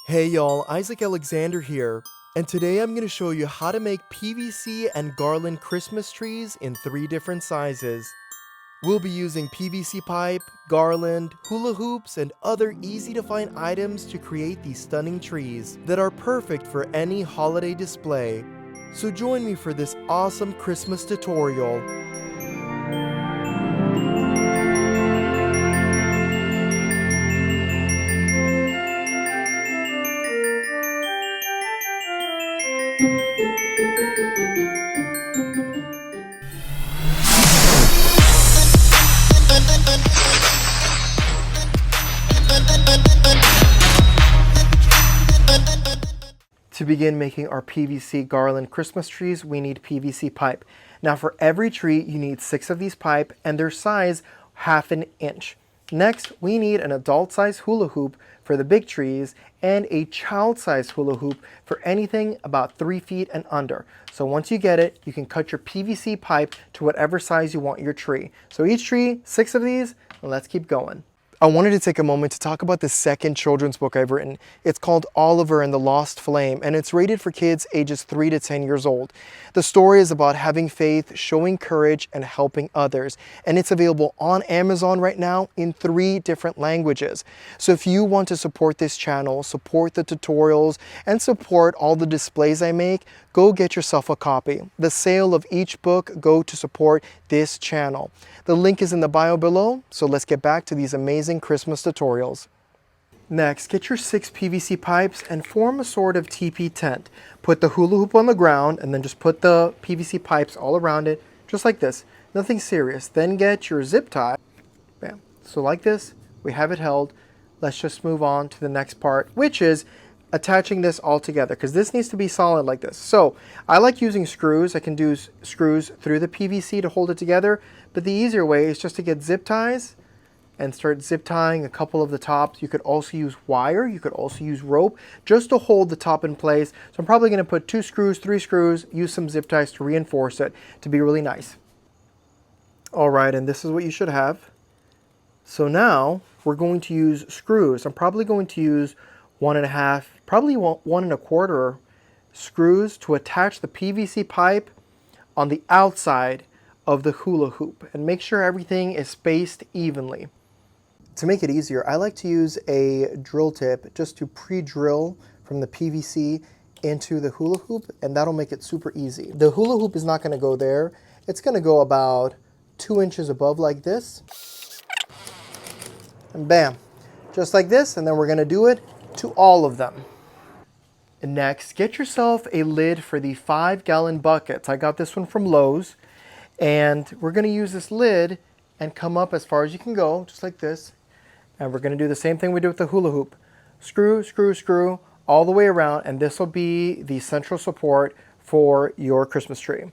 Hey y'all, Isaac Alexander here, and today I'm going to show you how to make PVC and garland Christmas trees in 3 different sizes. We'll be using PVC pipe, garland, hula hoops, and other easy to find items to create these stunning trees that are perfect for any holiday display. So join me for this awesome Christmas tutorial. To begin making our PVC garland Christmas trees, we need PVC pipe. Now for every tree, you need 6 of these pipe and their size 1/2 inch. Next, we need an adult size hula hoop for the big trees and a child size hula hoop for anything about 3 feet and under. So once you get it, you can cut your PVC pipe to whatever size you want your tree. So each tree, 6 of these, and let's keep going. I wanted to take a moment to talk about the second children's book I've written. It's called Oliver and the Lost Flame, and it's rated for kids ages 3 to 10 years old. The story is about having faith, showing courage, and helping others. And it's available on Amazon right now in 3 different languages. So if you want to support this channel, support the tutorials, and support all the displays I make, go get yourself a copy. The sale of each book go to support this channel. The link is in the bio below, so let's get back to these amazing Christmas tutorials. Next, get your 6 PVC pipes and form a sort of teepee tent. Put the hula hoop on the ground and then just put the PVC pipes all around it, just like this. Nothing serious. Then get your zip tie. Bam. So like this, we have it held. Let's just move on to the next part, which is attaching this all together, because this needs to be solid like this. So I like using screws. I can do screws through the PVC to hold it together, but the easier way is just to get zip ties and start zip tying a couple of the tops. You could also use wire, you could also use rope just to hold the top in place. So I'm probably going to put 2 screws, 3 screws, use some zip ties to reinforce it to be really nice. All right, and this is what you should have. So now we're going to use screws. I'm probably going to use 1.5, probably 1 1/4 screws to attach the PVC pipe on the outside of the hula hoop, and make sure everything is spaced evenly. To make it easier, I like to use a drill tip just to pre-drill from the PVC into the hula hoop, and that'll make it super easy. The hula hoop is not going to go there. It's going to go about 2 inches above like this. And bam, just like this, and then we're going to do it to all of them. And next, get yourself a lid for the 5-gallon buckets. I got this one from Lowe's, and we're going to use this lid and come up as far as you can go, just like this. And we're going to do the same thing we did with the hula hoop. Screw, screw, screw all the way around, and this will be the central support for your Christmas tree.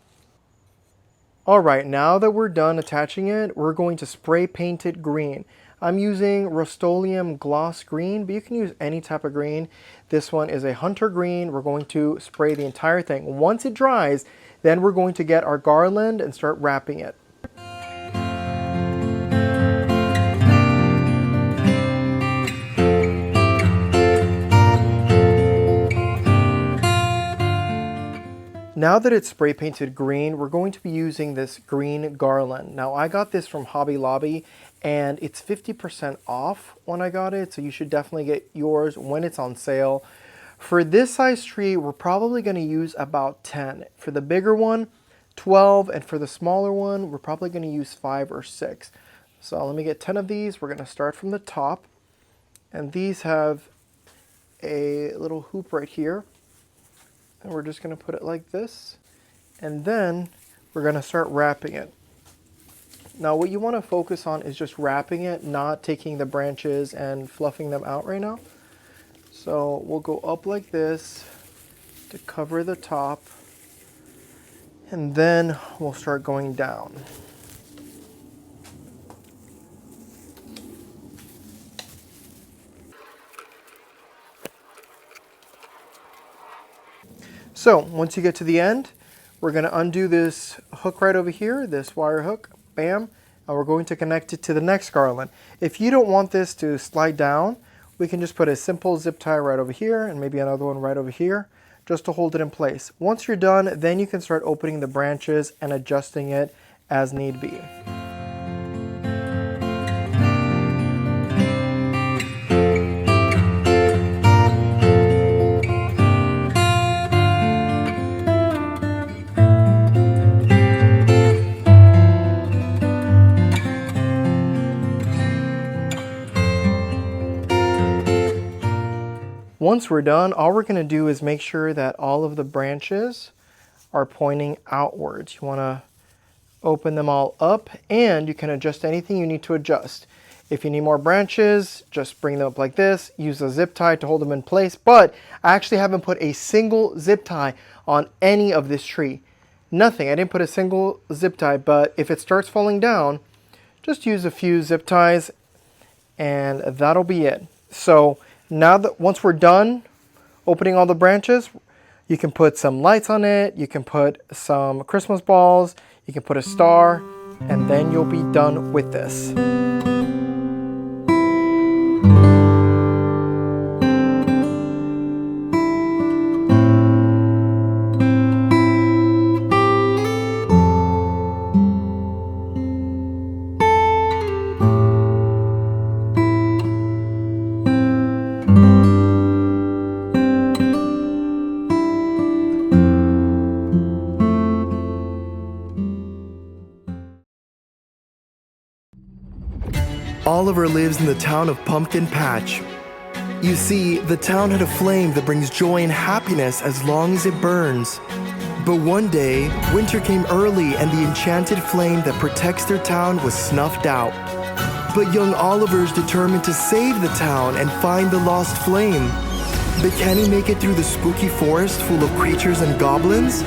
All right, now that we're done attaching it, we're going to spray paint it green. I'm using Rust-Oleum Gloss Green, but you can use any type of green. This one is a Hunter Green. We're going to spray the entire thing. Once it dries, then we're going to get our garland and start wrapping it. Now that it's spray painted green, we're going to be using this green garland. Now I got this from Hobby Lobby, and it's 50% off when I got it, so you should definitely get yours when it's on sale. For this size tree, we're probably going to use about 10. For the bigger one, 12, and for the smaller one, we're probably going to use 5 or 6. So let me get 10 of these. We're going to start from the top, and these have a little hoop right here. And we're just going to put it like this, and then we're going to start wrapping it. Now what you want to focus on is just wrapping it, not taking the branches and fluffing them out right now. So we'll go up like this to cover the top, and then we'll start going down. So once you get to the end, we're going to undo this hook right over here, this wire hook, bam, and we're going to connect it to the next garland. If you don't want this to slide down, we can just put a simple zip tie right over here and maybe another one right over here just to hold it in place. Once you're done, then you can start opening the branches and adjusting it as need be. Once we're done, all we're going to do is make sure that all of the branches are pointing outwards. You want to open them all up, and you can adjust anything you need to adjust. If you need more branches, just bring them up like this. Use a zip tie to hold them in place, but I actually haven't put a single zip tie on any of this tree. Nothing. I didn't put a single zip tie, but if it starts falling down, just use a few zip ties and that'll be it. So now that once we're done opening all the branches, you can put some lights on it, you can put some Christmas balls, you can put a star, and then you'll be done with this. Oliver lives in the town of Pumpkin Patch. You see, the town had a flame that brings joy and happiness as long as it burns. But one day, winter came early and the enchanted flame that protects their town was snuffed out. But young Oliver's determined to save the town and find the lost flame. But can he make it through the spooky forest full of creatures and goblins?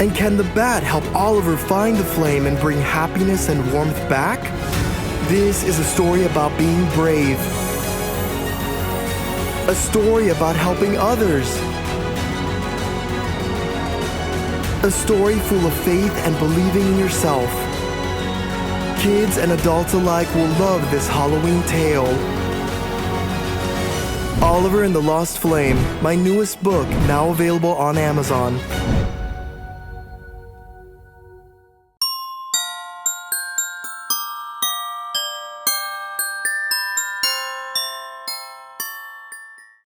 And can the bat help Oliver find the flame and bring happiness and warmth back? This is a story about being brave. A story about helping others. A story full of faith and believing in yourself. Kids and adults alike will love this Halloween tale. Oliver and the Lost Flame, my newest book, now available on Amazon.